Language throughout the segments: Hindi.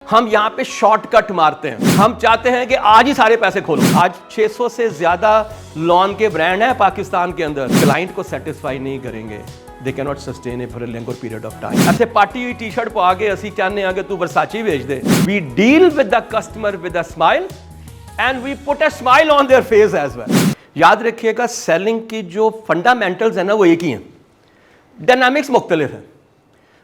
हम यहाँ पे शॉर्टकट मारते हैं। हम चाहते हैं कि आज ही सारे पैसे खोलो। आज 600 से ज्यादा लोन के ब्रांड हैं पाकिस्तान के अंदर। क्लाइंट को सेटिस्फाई नहीं करेंगे, they can not sustain for a longer period of time. ऐसे पार्टी हुई टी शर्ट पा के असी चाहते हैं कि तू वर्साची भेज दे। We deal with the customer with a smile and we put a smile on their face as well. याद रखिएगा, सेलिंग की जो फंडामेंटल्स है ना वो एक ही हैं, डायनामिक्स मुख्तलिफ है।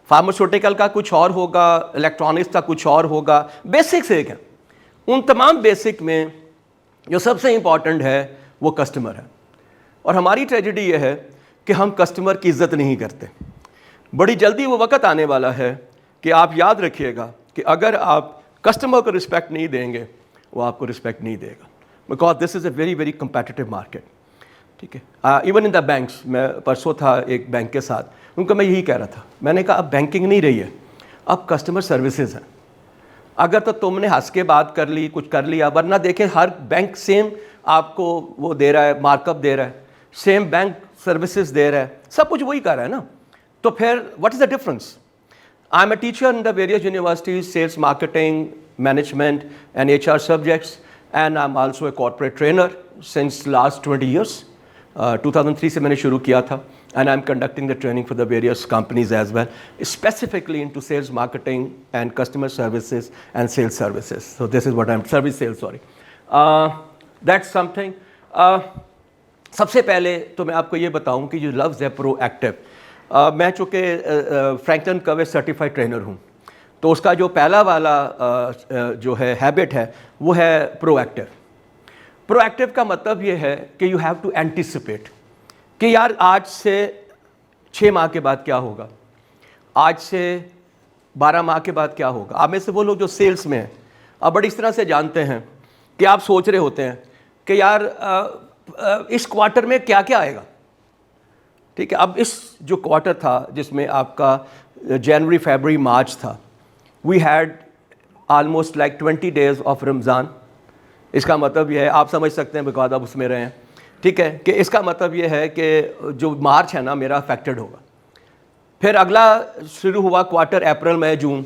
फार्मास्यूटिकल का कुछ और होगा, इलेक्ट्रॉनिक्स का कुछ और होगा, बेसिक्स एक है। उन तमाम बेसिक में जो सबसे इंपॉर्टेंट है वो कस्टमर है। और हमारी ट्रेजेडी ये है कि हम कस्टमर की इज्जत नहीं करते। बड़ी जल्दी वो वक्त आने वाला है कि आप याद रखिएगा कि अगर आप कस्टमर को रिस्पेक्ट नहीं देंगे, वो आपको रिस्पेक्ट नहीं देगा। Because this is a very very competitive market. ठीक है, इवन इन द बैंक्स। मैं परसों था एक बैंक के साथ, उनको मैं यही कह रहा था, मैंने कहा अब बैंकिंग नहीं रही है, अब कस्टमर सर्विसेज है। अगर तो तुमने हंस के बात कर ली, कुछ कर लिया, वरना देखें हर बैंक सेम आपको वो दे रहा है, मार्कअप दे रहा है, सेम बैंक सर्विसेज दे रहा है, सब कुछ वही कर रहा है ना। तो फिर what is the difference? I am a teacher in the various universities, sales, marketing, management and HR subjects, and I am also a corporate trainer since last 20 years। 2003 से मैंने शुरू किया था, and I'm conducting the training for the various companies as well, specifically into sales, marketing, and customer services and sales services. So this is what I'm service sales, sorry. That's something. सबसे पहले तो मैं आपको ये बताऊं कि जो लफ्ज़ है प्रोएक्टिव, मैं चूँकि फ्रैंकलिन कवे सर्टिफाइड ट्रेनर हूँ, तो उसका जो पहला वाला जो है हैबिट है वो है प्रोएक्टिव। प्रोएक्टिव का मतलब ये है कि यू हैव टू एंटिसिपेट कि यार आज से 6 माह के बाद क्या होगा, आज से 12 माह के बाद क्या होगा। आप में से वो लोग जो सेल्स में हैं, आप बड़ी इस तरह से जानते हैं कि आप सोच रहे होते हैं कि यार इस क्वार्टर में क्या क्या आएगा। ठीक है, अब इस जो क्वार्टर था जिसमें आपका जनवरी, फरवरी, मार्च था, we had almost like 20 days of Ramzan. इसका मतलब यह है, आप समझ सकते हैं बिकॉज आप उसमें रहे हैं। ठीक है, कि इसका मतलब ये है कि जो मार्च है ना मेरा अफेक्टेड होगा। फिर अगला शुरू हुआ क्वार्टर अप्रैल, मई, जून।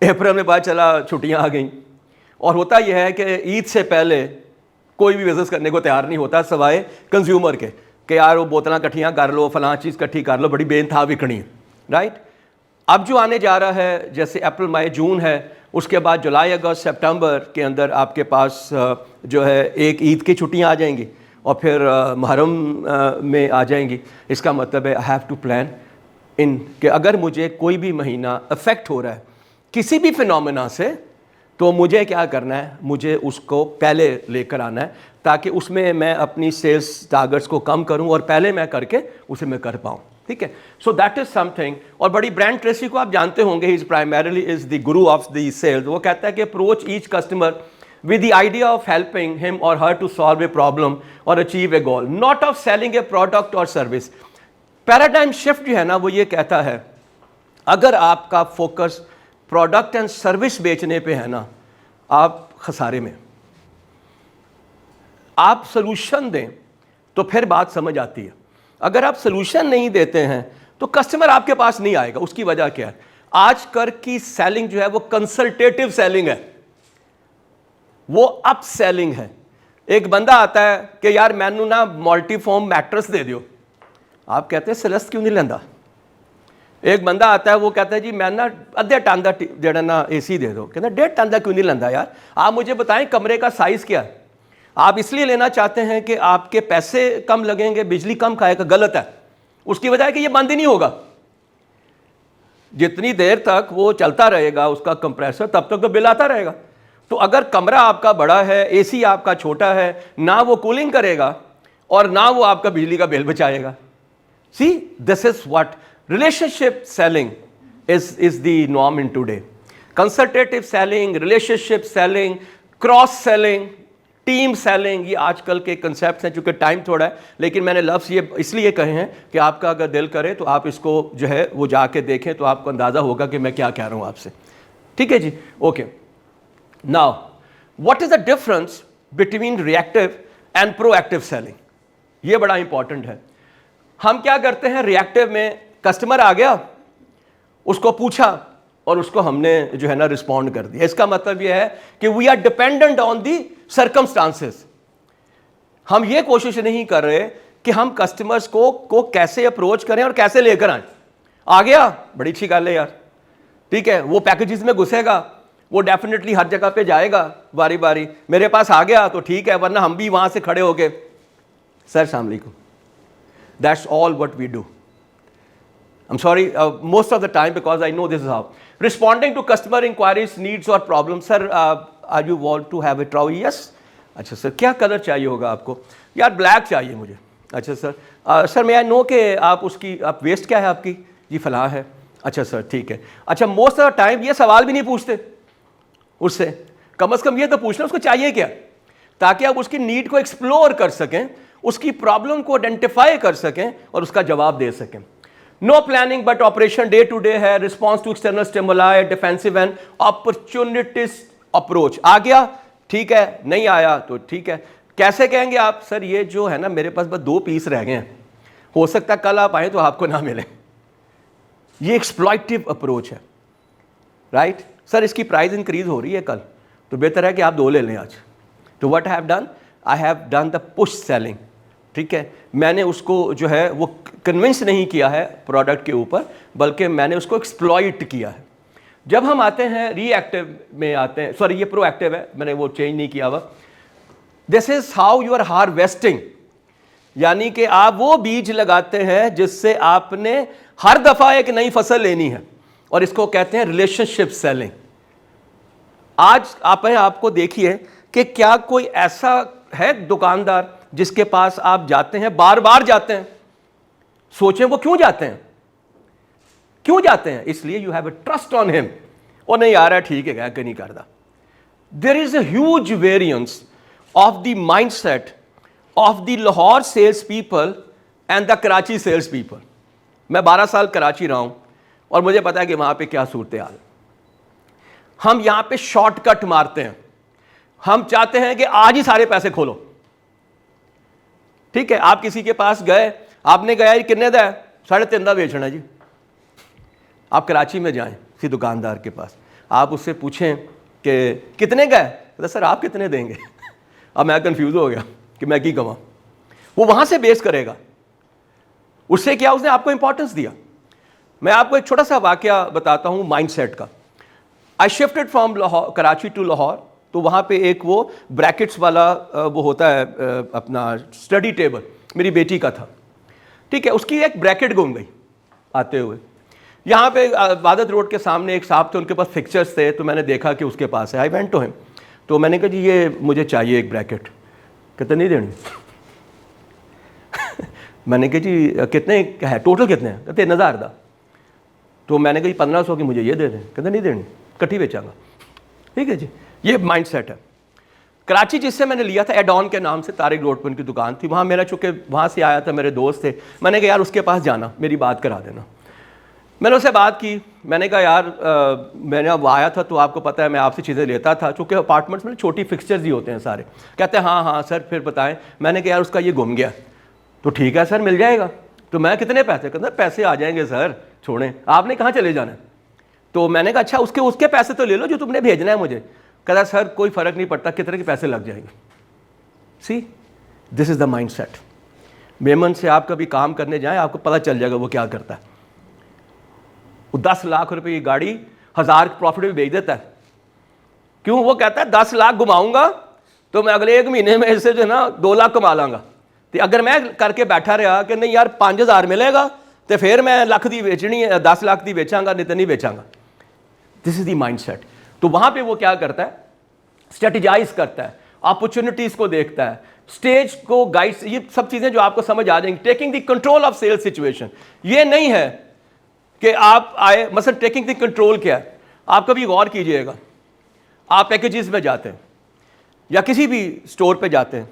अप्रैल में पता चला छुट्टियां आ गई। और होता यह है कि ईद से पहले कोई भी बिज़नेस करने को तैयार नहीं होता सवाए कंज्यूमर के कि यार वो बोतलें इकट्ठियाँ कर लो, फलां चीज़ इकट्ठी कर लो, बड़ी बेनता बिकनी है। राइट, अब जो आने जा रहा है जैसे अप्रैल, मई, जून है, उसके बाद जुलाई, अगस्त, सितंबर के अंदर आपके पास जो है एक ईद की छुट्टियां आ जाएंगी और फिर मुहर्रम में आ जाएंगी। इसका मतलब है I have to plan in कि अगर मुझे कोई भी महीना अफेक्ट हो रहा है किसी भी फिनोमेना से, तो मुझे क्या करना है, मुझे उसको पहले लेकर आना है ताकि उसमें मैं अपनी सेल्स टारगेट्स को कम करूं और पहले मैं करके उसे मैं कर पाऊं। ठीक है, सो दैट इज समथिंग। और बड़ी ब्रांड ट्रेसी को आप जानते होंगे, he is primarily is the Guru of the sales. वो कहता है कि approach each customer with the idea of helping him or her to solve a problem or achieve a goal, not of selling a product or service. Paradigm shift जो है ना वो ये कहता है, अगर आपका फोकस प्रोडक्ट एंड सर्विस बेचने पे है ना, आप खसारे में। आप सलूशन दें तो फिर बात समझ आती है। अगर आप सलूशन नहीं देते हैं तो कस्टमर आपके पास नहीं आएगा। उसकी वजह क्या है? आजकल की सेलिंग जो है वो कंसल्टेटिव सेलिंग है, वो अप सेलिंग है। एक बंदा आता है कि यार मैनू ना मल्टीफॉर्म मैट्रेस दे दियो, आप कहते हैं सेलेस्ट क्यों नहीं लेंदा। एक बंदा आता है वो कहता है जी मैं ना अद्धे टन का जड़ा ना AC दे दो, कहता 1.5 टन का क्यों नहीं लेंदा। यार आप मुझे बताएं कमरे का साइज़ क्या है। आप इसलिए लेना चाहते हैं कि आपके पैसे कम लगेंगे, बिजली कम खाएगा, गलत है। उसकी वजह है कि ये बंद ही नहीं होगा। जितनी देर तक वो चलता रहेगा उसका कंप्रेसर, तब तक तो बिल आता रहेगा। तो अगर कमरा आपका बड़ा है, AC आपका छोटा है, ना वो कूलिंग करेगा और ना वो आपका बिजली का बिल बचाएगा। See, this is what relationship selling is the norm in today. Consultative selling, relationship selling, cross selling, team selling, ये आजकल के कंसेप्ट हैं। चूंकि टाइम थोड़ा है, लेकिन मैंने लफ्ज़ ये इसलिए कहे हैं कि आपका अगर दिल करे तो आप इसको जो है वो जाके देखें तो आपको अंदाज़ा होगा कि मैं क्या कह रहा हूँ आपसे। ठीक है जी, okay. Now, what is the difference between reactive and proactive selling? ये बड़ा इंपॉर्टेंट है। हम क्या करते हैं रिएक्टिव में, कस्टमर आ गया, उसको पूछा और उसको हमने जो है ना रिस्पॉन्ड कर दिया। इसका मतलब यह है कि we are dependent on the circumstances. हम ये कोशिश नहीं कर रहे कि हम कस्टमर्स को कैसे अप्रोच करें और कैसे लेकर आए। आ गया, बड़ी अच्छी गल है यार, ठीक है, वो पैकेजेस में घुसेगा, वो डेफिनेटली हर जगह पे जाएगा बारी बारी, मेरे पास आ गया तो ठीक है, वरना हम भी वहां से खड़े हो गए, सर अस्सलाम वालेकुम, that's all what we do. I'm sorry, most of the time, because I know this is how. Responding to customer inquiries, needs or problems. Sir, are you want to have a trowel? Yes. अच्छा सर, क्या कलर चाहिए होगा आपको? यार ब्लैक चाहिए मुझे। अच्छा सर, सर मैं नो के आप उसकी आप वेस्ट क्या है आपकी? जी फलां है। अच्छा सर ठीक है। अच्छा मोस्ट ऑफ द टाइम ये सवाल भी नहीं पूछते उससे, कम से कम ये तो पूछना उसको चाहिए क्या, ताकि आप उसकी नीड को एक्सप्लोर कर सकें, उसकी प्रॉब्लम को आइडेंटिफाई कर सकें और उसका जवाब दे सकें। No planning but operation day to day है, response to external stimuli, defensive and opportunities approach. आ गया ठीक है, नहीं आया तो ठीक है। कैसे कहेंगे आप? सर ये जो है ना मेरे पास बस 2 पीस रह गए हैं, हो सकता है कल आप आए तो आपको ना मिले। ये एक्सप्लॉइटिव अप्रोच है, राइट? सर इसकी प्राइस इंक्रीज हो रही है कल, तो बेहतर है कि आप 2 ले लें आज। तो what I have done, I have done the push selling, ठीक है। मैंने उसको जो है वो कन्विंस नहीं किया है प्रोडक्ट के ऊपर, बल्कि मैंने उसको एक्सप्लॉइट किया है। जब हम आते हैं रिएक्टिव में आते हैं, सॉरी ये प्रोएक्टिव है, मैंने वो चेंज नहीं किया हुआ। This is how you are harvesting, यानी कि आप वो बीज लगाते हैं जिससे आपने हर दफा एक नई फसल लेनी है, और इसको कहते हैं रिलेशनशिप सेलिंग। आज आपको देखिए कि क्या कोई ऐसा है दुकानदार जिसके पास आप जाते हैं, बार बार जाते हैं, सोचें वो क्यों जाते हैं? क्यों जाते हैं? इसलिए you have a trust on him, और नहीं आ रहा है ठीक है क्या नहीं करता। There is a huge variance of the mindset of the Lahore sales people and the Karachi sales people. मैं 12 साल कराची रहा हूं और मुझे पता है कि वहां पे क्या सूरत हाल। हम यहां पे शॉर्टकट मारते हैं, हम चाहते हैं कि आज ही सारे पैसे खोलो, ठीक है। आप किसी के पास गए, आपने कहा ये कितने दा है? 3.5 दा बेचना जी। आप कराची में जाएं किसी दुकानदार के पास, आप उससे पूछें कि कितने का है, कहता सर आप कितने देंगे? अब मैं कंफ्यूज हो गया कि मैं की कमाऊं। वो वहां से बेस करेगा, उससे क्या उसने आपको इंपॉर्टेंस दिया। मैं आपको एक छोटा सा वाकया बताता हूं माइंडसेट का। I shifted from Karachi to Lahore, तो वहाँ पे एक वो ब्रैकेट्स वाला वो होता है अपना स्टडी टेबल, मेरी बेटी का था, ठीक है। उसकी एक ब्रैकेट गुम गई आते हुए। यहाँ पे वादत रोड के सामने एक साहब थे, उनके पास फिक्चर्स थे, तो मैंने देखा कि उसके पास है। आई वेंट टू हिम, तो मैंने कहा जी ये मुझे चाहिए एक ब्रैकेट। कहते नहीं देनी। मैंने कहा जी कितने है, टोटल कितने हैं? कहते 3,000 दा। तो मैंने कहा 1500 की मुझे ये दे दें। कहते नहीं देनी, कट्ठी बेचांगा। ठीक है जी, ये माइंडसेट है। कराची जिससे मैंने लिया था एडॉन के नाम से, तारिक रोड पर उनकी दुकान थी, वहाँ मेरा चूँकि वहाँ से आया था, मेरे दोस्त थे, मैंने कहा यार उसके पास जाना, मेरी बात करा देना। मैंने उससे बात की, मैंने कहा यार मैंने अब आया था तो आपको पता है मैं आपसे चीज़ें लेता था, चूँकि अपार्टमेंट्स में छोटी फिक्सचर्स ही होते हैं सारे। कहते हैं हाँ हाँ सर फिर बताएं। मैंने कहा यार उसका ये गुम गया। तो ठीक है सर मिल जाएगा। तो मैं कितने पैसे? कहता पैसे आ जाएंगे सर, छोड़ें, आपने कहाँ चले जाना है? तो मैंने कहा अच्छा उसके पैसे तो ले लो जो तुमने भेजना है मुझे। कहता सर कोई फ़र्क नहीं पड़ता कितने के पैसे लग जाएंगे। See this is the mind set. Memon से आप कभी काम करने जाएं, आपको पता चल जाएगा वो क्या करता है। वो 10 लाख रुपए की गाड़ी 1000 प्रॉफिट में बेच देता है। क्यों? वो कहता है 10 लाख घुमाऊंगा तो मैं अगले 1 महीने में इससे जो है ना 2 लाख कमा लांगा। तो अगर मैं करके बैठा रहा कि नहीं यार 5000 मिलेगा तो फिर मैं लाख दी बेचनी है, 10 लाख दी बेचांगा, नहीं तो नहीं बेचांगा। This is the mind set. तो वहां पे वो क्या करता है? स्ट्रेटेजाइज करता है, अपॉर्चुनिटीज को देखता है, स्टेज को गाइड्स, ये सब चीजें जो आपको समझ आ जाएंगी। Taking the control of sales situation, ये नहीं है कि आप आए, मसलन टेकिंग द कंट्रोल क्या है? आप कभी गौर कीजिएगा, आप पैकेजेस में जाते हैं या किसी भी स्टोर पे जाते हैं,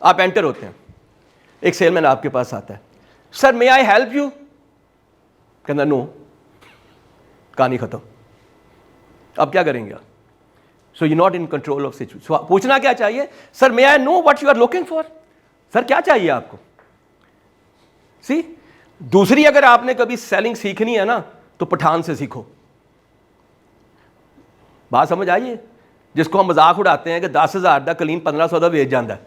आप एंटर होते हैं, एक सेलमैन आपके पास आता है, sir may I help you? कहना नो, कहानी खत्म। अब क्या करेंगे आप? So you not in control of situation. पूछना क्या चाहिए? Sir may I know what you are looking for? Sir क्या चाहिए आपको? सी दूसरी, अगर आपने कभी सेलिंग सीखनी है ना तो पठान से सीखो। बात समझ आइए, जिसको हम मजाक उड़ाते हैं कि 10,000 का कलीन 1500 का बेच जाता है,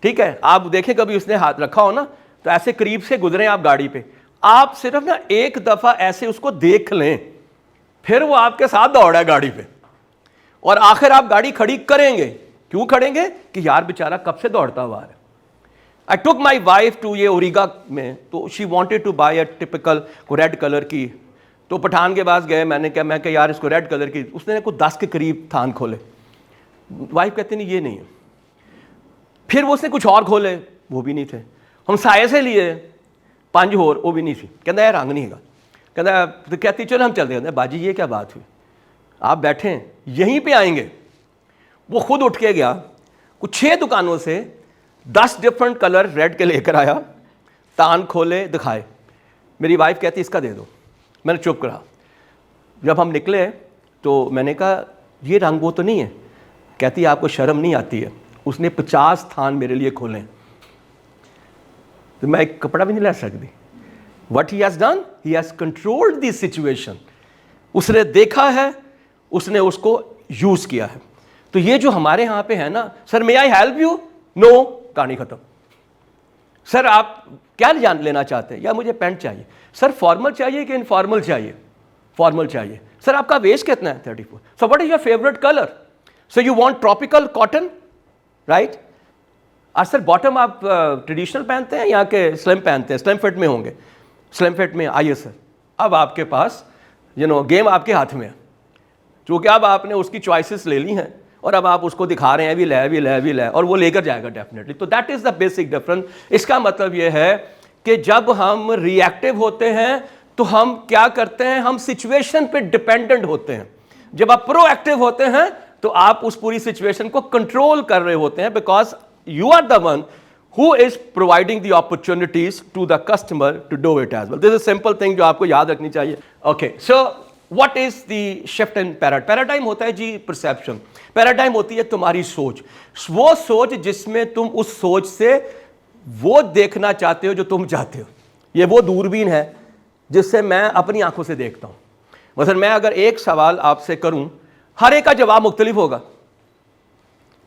ठीक है। आप देखें कभी उसने हाथ रखा हो ना, तो ऐसे करीब से गुजरे आप गाड़ी पे, आप सिर्फ ना एक दफा ऐसे उसको देख लें, फिर वो आपके साथ दौड़ा है गाड़ी पे, और आखिर आप गाड़ी खड़ी करेंगे। क्यों करेंगे? कि यार बेचारा कब से दौड़ता हुआ है। आई टुक माई वाइफ टू ये ओरिगा में, तो she wanted two by a typical red colour की, तो पठान के पास गए, मैं कहा यार इसको रेड कलर की, उसने कुछ 10 के करीब थान खोले। वाइफ कहते नहीं ये नहीं है। फिर वो उसने कुछ और खोले, वो भी नहीं थे। हम साये से लिए 5 और, वो भी नहीं थी। कहता यार रंग नहीं है। कहता तो कहती चलो हम चलते। कहते बाजी ये क्या बात हुई, आप बैठे यहीं पे आएंगे। वो खुद उठ के गया, कुछ 6 दुकानों से 10 डिफरेंट कलर रेड के लेकर आया, तान खोले दिखाए। मेरी वाइफ कहती इसका दे दो। मैंने चुप करा। जब हम निकले तो मैंने कहा ये रंग वो तो नहीं है। कहती आपको शर्म नहीं आती है, उसने 50 थान मेरे लिए खोले, तो मैं एक कपड़ा भी नहीं ला सकती। What he has done, he has controlled the situation. उसने देखा है, उसने उसको यूज किया है। तो ये जो हमारे यहाँ पे है ना, sir may I help you, no, कहानी खत्म। सर आप क्या जान लेना चाहते हैं? या मुझे पैंट चाहिए। सर फॉर्मल चाहिए कि इनफॉर्मल चाहिए? फॉर्मल चाहिए। सर आपका वेस्ट कितना है? 34। So what is your favourite colour? So you want tropical cotton, right? और सर बॉटम आप ट्रेडिशनल पहनते हैं या के स्लिम पहनते हैं? स्लिम फिट में होंगे। स्लिम फिट में आइए सर, अब आपके पास गेम आपके हाथ में है, क्योंकि अब आपने उसकी चॉइसेस ले ली हैं और अब आप उसको दिखा रहे हैं भी ले, और वो लेकर जाएगा डेफिनेटली। तो that is the basic difference. इसका मतलब ये है कि जब हम रिएक्टिव होते हैं तो हम क्या करते हैं, हम सिचुएशन पे डिपेंडेंट होते हैं। जब आप प्रोएक्टिव होते हैं तो आप उस पूरी सिचुएशन को कंट्रोल कर रहे होते हैं, because you are the one who is providing the opportunities to the customer to do it as well. This is a simple thing जो आपको याद रखनी चाहिए। Okay, so what is the shift in paradigm? Paradigm होता है जी perception. Paradigm होती है तुम्हारी सोच, वो सोच जिसमें तुम उस सोच से वो देखना चाहते हो जो तुम चाहते हो। ये वो दूरबीन है जिससे मैं अपनी आंखों से देखता हूँ। मतलब मैं अगर एक सवाल आपसे करूँ, हर एक का जवाब मुख्तलिफ होगा।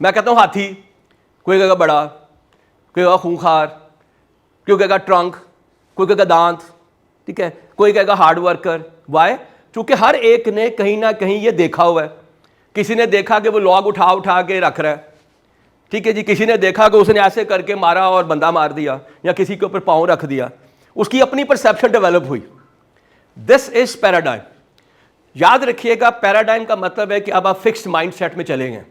मैं कहता हूँ हाथी, कोई कहेगा बड़ा, कोई कहेगा खूंखार, कोई कहेगा ट्रंक, कोई कहेगा दांत, ठीक है, कोई कहेगा हार्ड वर्कर। वाई? क्योंकि हर एक ने कहीं ना कहीं ये देखा हुआ है। किसी ने देखा कि वो लॉग उठा उठा के रख रहा है, ठीक है जी। किसी ने देखा कि उसने ऐसे करके मारा और बंदा मार दिया, या किसी के ऊपर पाँव रख दिया। उसकी अपनी परसेप्शन डेवलप हुई। This is paradigm. याद रखिएगा, पैराडाइम का मतलब है कि अब आप फिक्स्ड माइंड सेट में चले गए।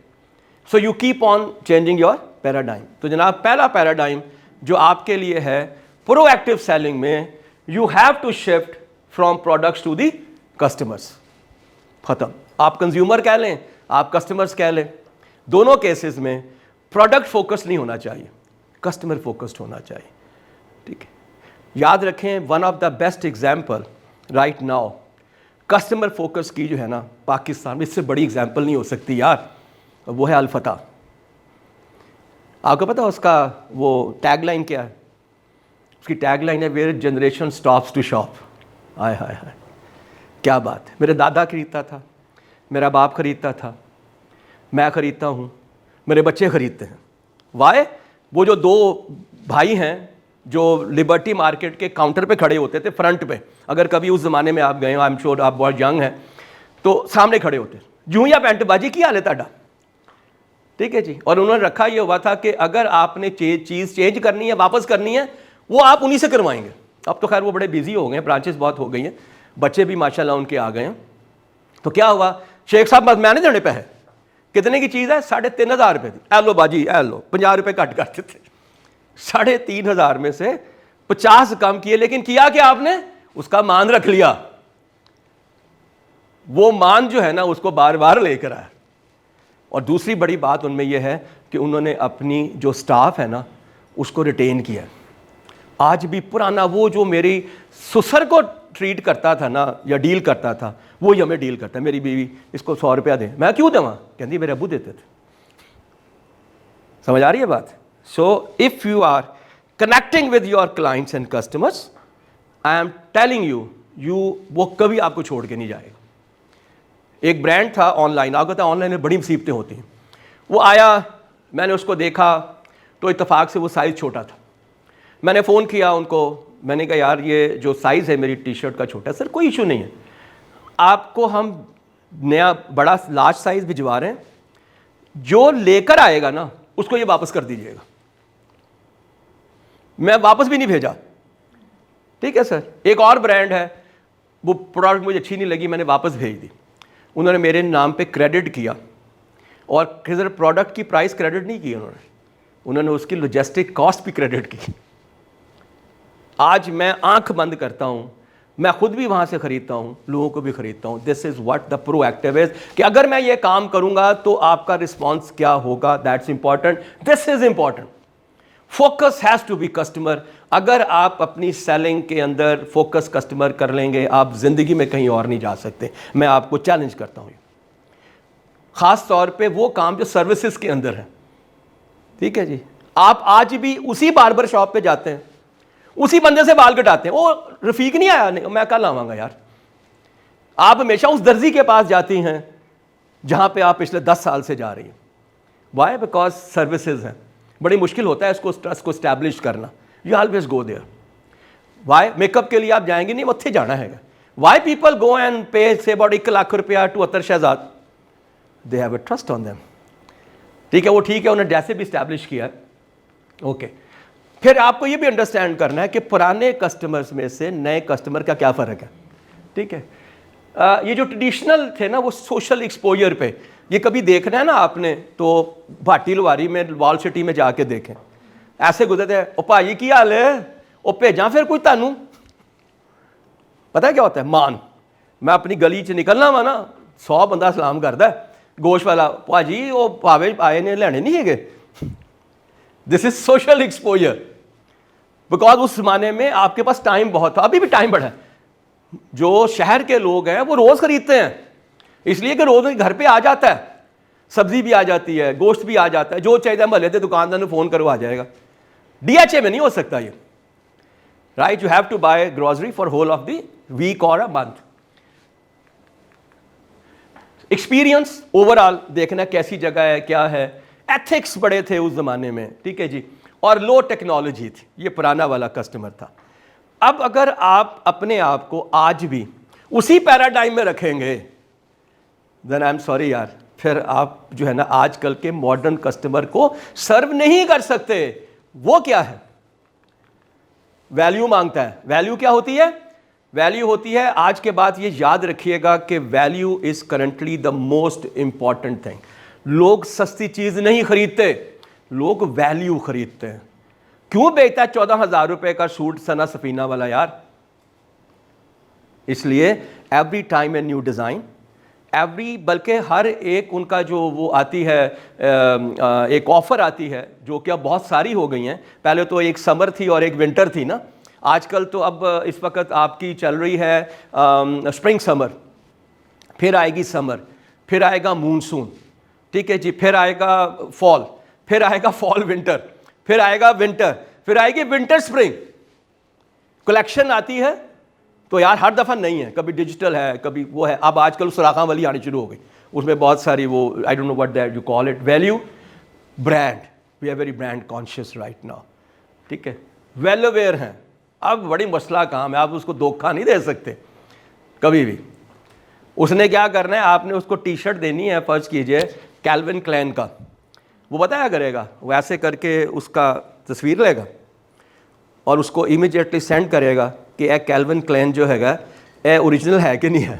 So you keep on changing your paradigm. तो जनाब पहला पैराडाइम जो आपके लिए है प्रोएक्टिव सेलिंग में, you have to shift from products to the customers. खत्म। आप कंज्यूमर कह लें, आप कस्टमर्स कह लें, दोनों केसेस में प्रोडक्ट फोकस्ड नहीं होना चाहिए, कस्टमर फोकस्ड होना चाहिए, ठीक है। याद रखें, one of the best example right now customer focus की जो है ना पाकिस्तान में, इससे बड़ी एग्जाम्पल नहीं हो सकती यार, वो है अल-फतह। आपको पता है उसका वो टैगलाइन क्या है? उसकी टैगलाइन है where generation stops to shop. हाय हाय हाय, क्या बात है। मेरे दादा खरीदता था, मेरा बाप खरीदता था, मैं खरीदता हूँ, मेरे बच्चे खरीदते हैं। वाई? वो जो 2 भाई हैं जो लिबर्टी मार्केट के काउंटर पे खड़े होते थे फ्रंट पे, अगर कभी उस ज़माने में आप गए हो, आई एम श्योर आप बहुत यंग हैं, तो सामने खड़े होते जूँ या पैंट बाजी की हाल है ताड़ा, ठीक है जी। और उन्होंने रखा ये हुआ था कि अगर आपने चीज़ चेंज करनी है, वापस करनी है, वो आप उन्हीं से करवाएंगे। अब तो खैर वो बड़े बिजी हो गए हैं, ब्रांचेस बहुत हो गई हैं, बच्चे भी माशाल्लाह उनके आ गए हैं। तो क्या हुआ, शेख साहब बस मैं नहीं देने पे है, कितने की चीज़ है? 3,500 रुपये थी। ए लो बाजी, ए लो, 50 रुपये कट करते थे। 3,500 में से 50 कम किए, लेकिन किया क्या आपने? उसका मान रख लिया। वो मान जो है ना उसको बार बार लेकर आया। और दूसरी बड़ी बात उनमें यह है कि उन्होंने अपनी जो स्टाफ है ना उसको रिटेन किया। आज भी पुराना वो जो मेरी ससुर को ट्रीट करता था ना या डील करता था, वो ही हमें डील करता है। मेरी बीवी, इसको 100 रुपया दे, मैं क्यों देवां? कहती मेरे अबू देते थे। समझ आ रही है बात? So if you are connecting with your clients and customers, I am telling you, वो कभी आपको छोड़ के नहीं जाएगा। एक ब्रांड था ऑनलाइन, आपको पता है ऑनलाइन में बड़ी मुसीबतें होती हैं। वो आया, मैंने उसको देखा तो इत्तेफाक से वो साइज़ छोटा था। मैंने फ़ोन किया उनको, मैंने कहा यार ये जो साइज़ है मेरी टी शर्ट का छोटा है। सर कोई इशू नहीं है, आपको हम नया बड़ा लार्ज साइज़ भिजवा रहे हैं, जो लेकर आएगा ना उसको ये वापस कर दीजिएगा। मैं वापस भी नहीं भेजा, ठीक है सर। एक और ब्रांड है, वो प्रोडक्ट मुझे अच्छी नहीं लगी, मैंने वापस भेज दी। उन्होंने मेरे नाम पे क्रेडिट किया, और किधर प्रोडक्ट की प्राइस क्रेडिट नहीं की उन्होंने उसकी लॉजिस्टिक कॉस्ट भी क्रेडिट की। आज मैं आंख बंद करता हूं, मैं खुद भी वहां से खरीदता हूं, लोगों को भी खरीदता हूं। This is what the proactive is, कि अगर मैं ये काम करूंगा तो आपका रिस्पॉन्स क्या होगा, that's important, this is important. Focus has to be customer. अगर आप अपनी सेलिंग के अंदर फोकस कस्टमर कर लेंगे, आप जिंदगी में कहीं और नहीं जा सकते। मैं आपको चैलेंज करता हूं, खास तौर पे वो काम जो सर्विसेज के अंदर है, ठीक है जी। आप आज भी उसी बार्बर शॉप पे जाते हैं, उसी बंदे से बाल कटाते हैं, वो रफीक नहीं आया, नहीं, मैं कल आवांगा यार। आप हमेशा उस दर्जी के पास जाती हैं जहां पे आप पिछले 10 साल से जा रही हैं। वाई? बिकॉज सर्विसेज हैं, बड़ी मुश्किल होता है इसको ट्रस्ट को स्टैब्लिश करना। You always go there. Why? Makeup के लिए आप जाएंगे नहीं, उत्थे जाना है। वाई पीपल गो एंड पे से अबाउट 1 लाख रुपया to Atar Shahzad? They have a trust on them, ठीक है। वो ठीक है, उन्होंने जैसे भी स्टैब्लिश किया है, ओके। फिर आपको ये भी अंडरस्टैंड करना है कि पुराने कस्टमर्स में से नए कस्टमर का क्या फ़र्क है, ठीक है। ये जो ट्रेडिशनल थे ना, वो सोशल एक्सपोजर पे, ये कभी देखना है ना आपने तो भाटी लवारी में, वॉल सिटी में जाके देखें, ऐसे गुजरते हैं, ओ भाई की हाल है, ओ भेजा फिर कोई तानू। पता है क्या होता है? मान, मैं अपनी गली च निकलना वा ना, 100 बंदा सलाम करता है, गोश वाला, भाजी वो भावे आए ने लेने नहीं है। This is social exposure, because उस जमाने में आपके पास टाइम बहुत था, अभी भी टाइम बढ़ा है। जो शहर के लोग हैं वो रोज खरीदते हैं, इसलिए कि रोज घर पे आ जाता है, सब्जी भी आ जाती है, गोश्त भी आ जाता है, जो चाहिए महल्ले के दुकानदार ने फोन करो आ जाएगा। डीएचए में नहीं हो सकता ये, right? You have to buy grocery for whole of the week और अ मंथ। एक्सपीरियंस ओवरऑल देखना कैसी जगह है, क्या है। एथिक्स बड़े थे उस जमाने में, ठीक है जी, और लो टेक्नोलॉजी थी। ये पुराना वाला कस्टमर था। अब अगर आप अपने आप को आज भी उसी पैराडाइम में रखेंगे, देन आई एम सॉरी यार, फिर आप जो है ना आजकल के मॉडर्न कस्टमर को सर्व नहीं कर सकते। वो क्या है? वैल्यू मांगता है। वैल्यू क्या होती है? वैल्यू होती है, आज के बाद ये याद रखिएगा कि value is currently the most important thing. लोग सस्ती चीज नहीं खरीदते, लोग वैल्यू खरीदते हैं। क्यों बेचता है 14,000 रुपए का सूट सना सफीना वाला यार? इसलिए every time a new design, every, बल्कि हर एक उनका जो वो आती है, एक ऑफर आती है, जो कि अब बहुत सारी हो गई हैं। पहले तो एक समर थी और एक विंटर थी ना, आजकल तो अब इस वक्त आपकी चल रही है स्प्रिंग समर, फिर आएगी समर, फिर आएगा मूनसून, ठीक है जी, फिर आएगा फॉल, फिर आएगा फॉल विंटर, फिर आएगा विंटर, फिर आएगी विंटर स्प्रिंग। कलेक्शन आती है तो यार हर दफ़ा नहीं है, कभी डिजिटल है, कभी वो है। अब आजकल सुराखा वाली आनी शुरू हो गई, उसमें बहुत सारी वो, I don't know what that you call it, value brand. We are very brand conscious right now, ठीक है, वेल अवेयर हैं। अब बड़ी मसला काम है, आप उसको धोखा नहीं दे सकते कभी भी। उसने क्या करना है, आपने उसको टी शर्ट देनी है, फर्ज कीजिए कैल्विन क्लेन का, वो बताया करेगा, वो ऐसे करके उसका तस्वीर लेगा और उसको इमीडिएटली सेंड करेगा कि ए कैल्विन क्लेन जो हैगा ए ओरिजिनल है कि नहीं है।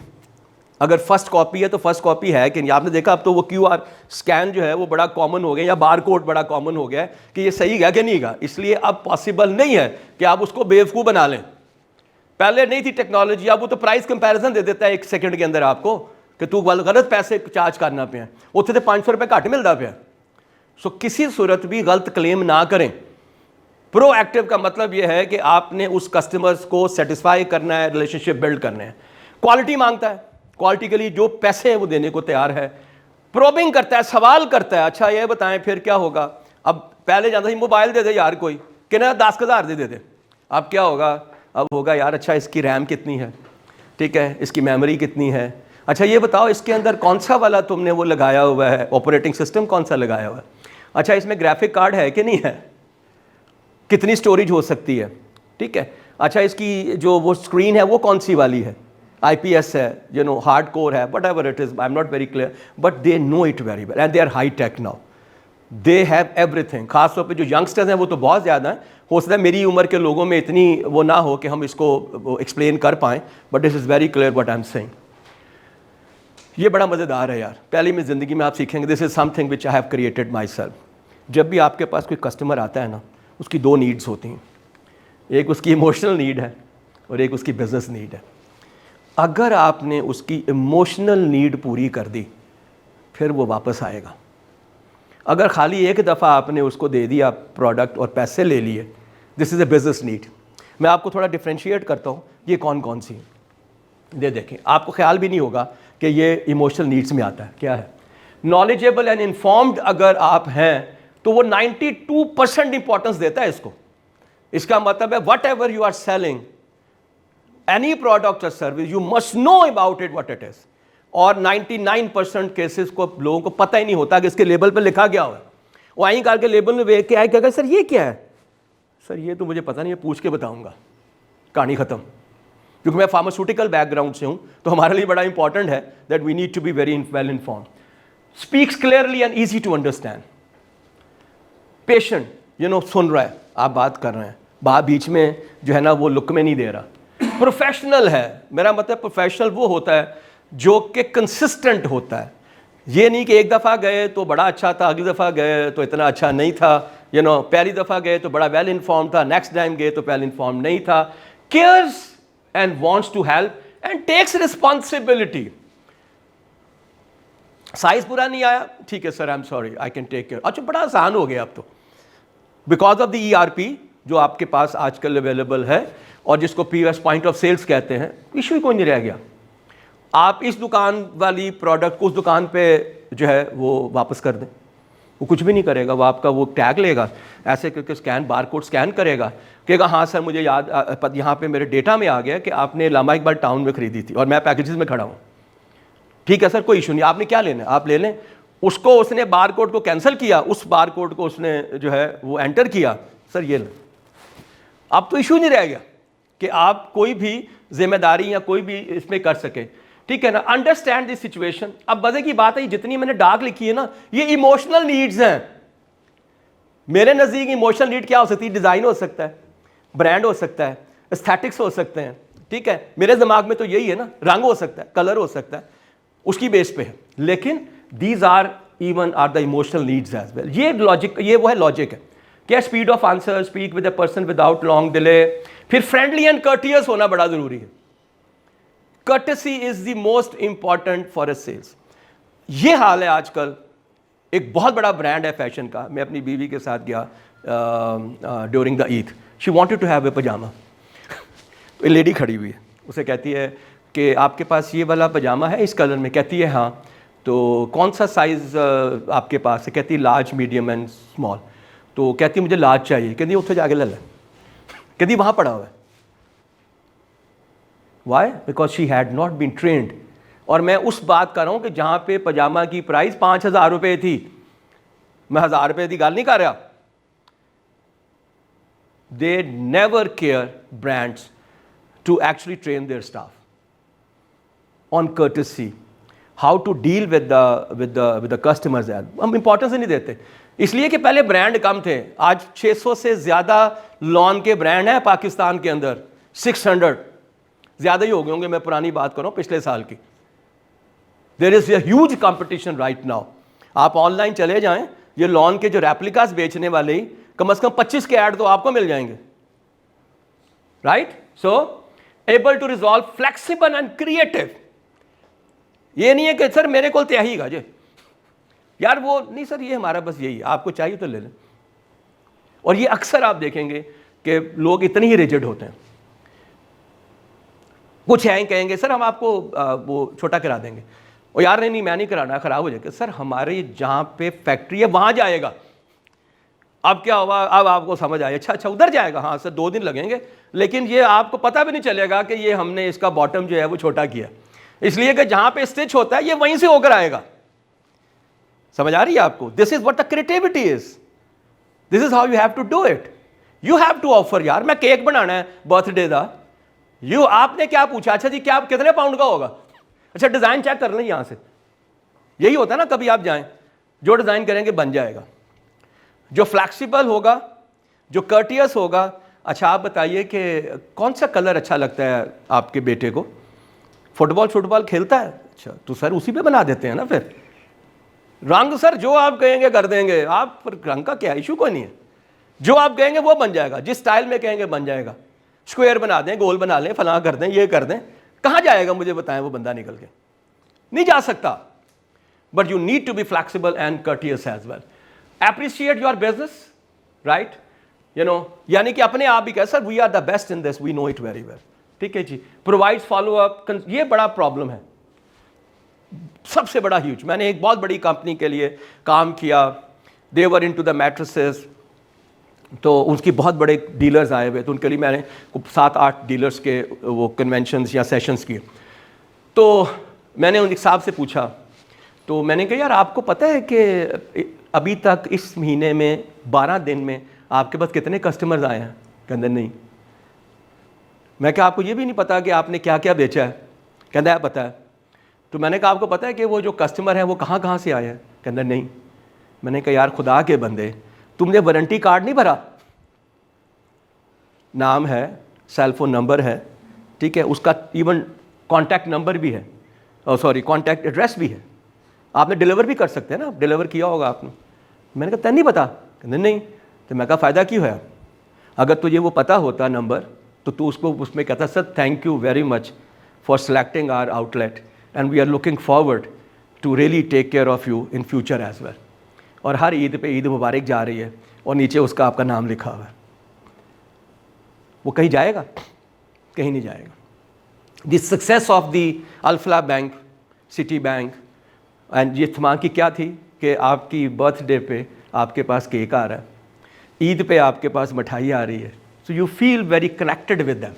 अगर फर्स्ट कॉपी है तो फर्स्ट कॉपी है कि नहीं। आपने देखा अब तो वो QR स्कैन जो है वो बड़ा कॉमन हो गया, या बार कोड बड़ा कॉमन हो गया है कि ये सही है कि नहीं है। इसलिए अब पॉसिबल नहीं है कि आप उसको बेवकूफ़ बना लें। पहले नहीं थी टेक्नोलॉजी, अब वो तो प्राइस कंपैरिजन दे देता है 1 सेकंड के अंदर आपको कि तू गलत पैसे चार्ज करना पे है, उत्थे तो 500 रुपये घट मिलता पे। सो किसी सूरत भी गलत क्लेम ना करें। प्रोएक्टिव का मतलब यह है कि आपने उस कस्टमर्स को सेटिस्फाई करना है, रिलेशनशिप बिल्ड करने हैं। क्वालिटी मांगता है, क्वालिटी के लिए जो पैसे हैं वो देने को तैयार है। प्रोबिंग करता है, सवाल करता है, अच्छा ये बताएं फिर क्या होगा। अब पहले जाता था मोबाइल दे दे यार कोई, कि ना 10,000 दे दे। अब क्या होगा? अब होगा यार अच्छा इसकी रैम कितनी है, ठीक है, इसकी मेमोरी कितनी है, अच्छा ये बताओ इसके अंदर कौन सा वाला तुमने वो लगाया हुआ है, ऑपरेटिंग सिस्टम कौन सा लगाया हुआ है? अच्छा इसमें ग्राफिक कार्ड है कि नहीं है? कितनी स्टोरेज हो सकती है? ठीक है। अच्छा इसकी जो वो स्क्रीन है वो कौन सी वाली है? IPS है, हार्ड कोर है, whatever it is, I am not very clear, but they know it very well and they are high tech now, they have everything. खासतौर पे जो यंगस्टर्स हैं वो तो बहुत ज़्यादा हैं, हो सकता है मेरी उम्र के लोगों में इतनी वो ना हो कि हम इसको एक्सप्लेन कर पाएँ, but this is very clear what I am saying. ये बड़ा मज़ेदार है यार, पहली मेरी ज़िंदगी में आप सीखेंगे, this is something which I have created my self. जब भी आपके पास कोई कस्टमर आता है ना, उसकी दो नीड्स होती हैं, एक उसकी इमोशनल नीड है और एक उसकी बिजनेस नीड है। अगर आपने उसकी इमोशनल नीड पूरी कर दी फिर वो वापस आएगा। अगर खाली एक दफ़ा आपने उसको दे दिया प्रोडक्ट और पैसे ले लिए, this is a business need. मैं आपको थोड़ा डिफ्रेंशिएट करता हूँ, ये कौन कौन सी है। देखें, आपको ख्याल भी नहीं होगा कि ये इमोशनल नीड्स में आता है। क्या है? नॉलेजेबल एंड इन्फॉर्म्ड अगर आप हैं तो वो 92% इंपॉर्टेंस देता है इसको। इसका मतलब है whatever you are selling any product और service, you must know about it what it is. और 99% केसेस को लोगों को पता ही नहीं होता कि इसके लेबल पे लिखा क्या हुआ है। वो आई करके लेबल में देख के आए, क्या सर ये क्या है? सर ये तो मुझे पता नहीं है, पूछ के बताऊंगा। कहानी खत्म। क्योंकि मैं फार्मास्यूटिकल बैकग्राउंड से हूं तो हमारे लिए बड़ा इंपॉर्टेंट है that we need to be very well informed, speaks clearly and easy to understand. Patient सुन रहा है, आप बात कर रहे हैं, बात बीच में जो है ना वो लुक में नहीं दे रहा। प्रोफेशनल है, मेरा मतलब प्रोफेशनल वो होता है जो कि कंसिस्टेंट होता है। ये नहीं कि एक दफ़ा गए तो बड़ा अच्छा था, अगली दफ़ा गए तो इतना अच्छा नहीं था, पहली दफ़ा गए तो बड़ा वेल इन्फॉर्म था, नेक्स्ट टाइम गए तो वेल इन्फॉर्म नहीं था। Cares and wants to help and takes responsibility. Size पूरा नहीं आया, ठीक है sir, I am sorry, I can take care. अच्छा बड़ा आसान हो गया अब तो, बिकॉज ऑफ द ERP जो आपके पास आजकल अवेलेबल है और जिसको POS पॉइंट ऑफ सेल्स कहते हैं, इशू ही कोई नहीं रह गया। आप इस दुकान वाली प्रोडक्ट को उस दुकान पे जो है वो वापस कर दें, वो कुछ भी नहीं करेगा। वो आपका वो टैग लेगा, ऐसे करके स्कैन, बारकोड स्कैन करेगा, कहेगा हाँ सर मुझे याद, यहाँ पे मेरे डेटा में आ गया कि आपने लामा इकबाल टाउन में खरीदी थी और मैं पैकेजेस में खड़ा हूँ। ठीक है सर, कोई इशू नहीं, आपने क्या लेना है आप ले लें। उसको उसने बारकोड को कैंसिल किया, उस बारकोड को उसने जो है वो एंटर किया, सर ये ले। अब तो इशू नहीं रह गया कि आप कोई भी जिम्मेदारी या कोई भी इसमें कर सके। ठीक है ना, अंडरस्टैंड दिस सिचुएशन। अब मजे की बात है, जितनी मैंने डार्क लिखी है ना, ये इमोशनल नीड्स हैं। मेरे नज़दीक इमोशनल नीड क्या हो सकती है? डिज़ाइन हो सकता है, ब्रांड हो सकता है, एस्थेटिक्स हो सकते हैं। ठीक है, मेरे दिमाग में तो यही है ना, रंग हो सकता है, कलर हो सकता है, उसकी बेस पे है। लेकिन these are even are the emotional needs as well. ये लॉजिक, ये वो है लॉजिक है। क्या? Speed of answer, speak with a person without long delay. फिर फ्रेंडली एंड कर्टियस होना बड़ा जरूरी है। Courtesy is the most important for a sales. ये हाल है आजकल। एक बहुत बड़ा ब्रांड है फैशन का, मैं अपनी बीवी के साथ गया during the Eid. She wanted to have a pajama. तो एक लेडी खड़ी हुई है, उसे कहती है कि आपके पास ये वाला पजामा है इस कलर में? कहती है हाँ। तो कौन सा साइज़ आपके पास है? कहती है लार्ज, मीडियम एंड स्मॉल। तो कहती है मुझे लार्ज चाहिए। कहती है उत्थे जाके ले लें। कहती वहाँ पड़ा हुआ है। Why? Because she had not been trained. और मैं उस बात कर रहा हूँ कि जहाँ पे पजामा की प्राइस 5,000 रुपये थी, मैं 1,000 रुपये की गल नहीं कर रहा। They never care brands to actually train their staff on courtesy, how to deal with the customers. हम इंपॉर्टेंस नहीं देते, इसलिए कि पहले ब्रांड कम थे। आज 600 से ज़्यादा लॉन के ब्रांड हैं पाकिस्तान के अंदर। 600 ज़्यादा ही हो गए होंगे, मैं पुरानी बात कर रहा हूँ पिछले साल की। There is a huge competition right now. आप ऑनलाइन चले जाएं, ये लॉन के जो रेप्लिकास बेचने वाले ही कम से कम 25 के ऐड तो आपको मिल जाएंगे। Right? So able to resolve, flexible and creative. ये नहीं है कि सर मेरे को त्याही गाजे यार, वो नहीं सर, ये हमारा बस यही है, आपको चाहिए तो ले लें। और ये अक्सर आप देखेंगे कि लोग इतने ही रिजिड होते हैं। कुछ हैं कहेंगे सर हम आपको वो छोटा करा देंगे, और यार नहीं मैं नहीं कराना, खराब हो जाएगा। सर हमारे जहाँ पे फैक्ट्री है वहाँ जाएगा। अब क्या हुआ? अब आपको समझ आया, अच्छा उधर जाएगा, हाँ सर 2 दिन लगेंगे, लेकिन ये आपको पता भी नहीं चलेगा कि ये हमने इसका बॉटम जो है वो छोटा किया। इसलिए कि जहां पे स्टिच होता है ये वहीं से होकर आएगा। समझ आ रही है आपको? This is what the creativity is, this is how you have to do it. You have to offer. यार मैं केक बनाना है बर्थडे का, आपने क्या पूछा? अच्छा जी क्या कितने पाउंड का होगा? अच्छा डिजाइन चेक कर लें यहां से। यही होता है ना, कभी आप जाएं, जो डिजाइन करेंगे बन जाएगा, जो फ्लैक्सिबल होगा, जो कर्टियस होगा। अच्छा आप बताइए कि कौन सा कलर अच्छा लगता है आपके बेटे को? फुटबॉल खेलता है? अच्छा तो सर उसी पे बना देते हैं ना। फिर रंग सर जो आप कहेंगे कर देंगे, आप रंग का क्या इशू कोई नहीं है, जो आप कहेंगे वो बन जाएगा, जिस स्टाइल में कहेंगे बन जाएगा। स्क्वायर बना दें, गोल बना लें, फलां कर दें, ये कर दें। कहाँ जाएगा मुझे बताएं वो बंदा निकल के? नहीं जा सकता। But you need to be flexible and courteous as well. Appreciate your business, right, you know, यानी कि अपने आप ही कह sir we are the best in this, we know it very well. ठीक है जी। प्रोवाइड्स फॉलो अप, ये बड़ा प्रॉब्लम है, सबसे बड़ा ह्यूज। मैंने एक बहुत बड़ी कंपनी के लिए काम किया, दे वर इनटू द मैट्रेसेस, तो उसकी बहुत बड़े डीलर्स आए हुए, तो उनके लिए मैंने 7-8 डीलर्स के वो कन्वेंशंस या सेशंस किए। तो मैंने उन साहब से पूछा, तो मैंने कहा यार आपको पता है कि अभी तक इस महीने में 12 दिन में आपके पास कितने कस्टमर्स आए हैं? कहते नहीं। मैं क्या आपको ये भी नहीं पता कि आपने क्या क्या बेचा है? कहता है पता है। तो मैंने कहा आपको पता है कि वो जो कस्टमर हैं वो कहाँ कहाँ से आए हैं? कहता नहीं। मैंने कहा यार खुदा के बंदे, तुमने वारंटी कार्ड नहीं भरा? नाम है, सेल फोन नंबर है, ठीक है, उसका इवन कॉन्टैक्ट नंबर भी है, सॉरी कॉन्टैक्ट एड्रेस भी है, आपने डिलीवर भी कर सकते हैं ना, डिलीवर किया होगा आपने। मैंने कहा तैਨੂੰ नहीं पता? कहते नहीं। तो मैं कहा फ़ायदा क्यों है? अगर तुझे वो पता होता नंबर तो तू उसको उसमें कहता sir thank you very much for selecting our outlet and we are looking forward to really take care of you in future as well. और हर ईद पे ईद मुबारक जा रही है और नीचे उसका आपका नाम लिखा हुआ है। वो कहीं जाएगा? कहीं नहीं जाएगा। The success of the Alfalah bank, city bank and ये थमा की क्या थी कि आपकी बर्थडे पे आपके पास केक आ रहा है, ईद पे आपके पास मिठाई आ रही है, so you feel very connected with them.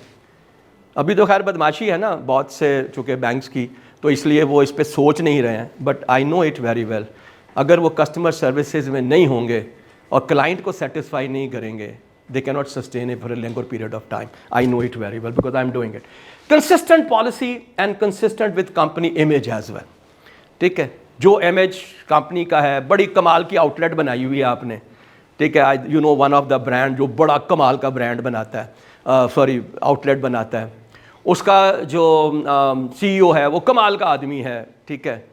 अभी तो खैर बदमाशी है ना बहुत से चूँकि बैंक्स की, तो इसलिए वो इस पर सोच नहीं रहे हैं, but I know it very well. अगर वो कस्टमर सर्विसेज में नहीं होंगे और क्लाइंट को सेटिस्फाई नहीं करेंगे, they cannot sustain it for a longer period of time. I know it very well because I'm doing it. Consistent policy and consistent with company image as well. ठीक है, जो इमेज कंपनी का है, बड़ी कमाल की आउटलेट बनाई हुई है आपने, ठीक है, you no one of the brand जो बड़ा कमाल का ब्रांड बनाता है, सॉरी आउटलेट बनाता है, उसका जो CEO है वो कमाल का आदमी है, ठीक है,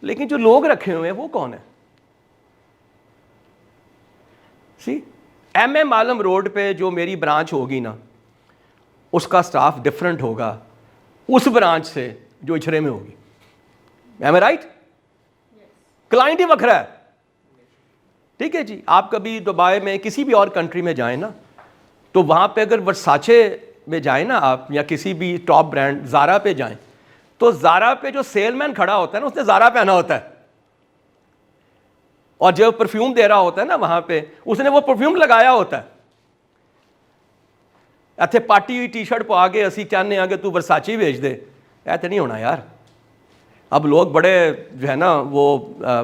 लेकिन जो लोग रखे हुए हैं वो कौन है? सी MM आलम रोड पे जो मेरी ब्रांच होगी ना, उसका स्टाफ डिफरेंट होगा उस ब्रांच से जो इछरे में होगी। एम आई राइट? क्लाइंट ही वखरा है। ठीक है जी। आप कभी दुबई में किसी भी और कंट्री में जाएं ना, तो वहाँ पे अगर वर्साचे में जाएं ना आप, या किसी भी टॉप ब्रांड ज़ारा पे जाएं, तो ज़ारा पे जो सेलमैन खड़ा होता है ना, उसने ज़ारा पहना होता है, और जब परफ्यूम दे रहा होता है ना वहां पे, उसने वो परफ्यूम लगाया होता है। इतने पाटी हुई टी-शर्ट पा के असी चाहते हैं कि तू वर्साची भेज दे, ऐसे नहीं होना यार। अब लोग बड़े जो है ना वो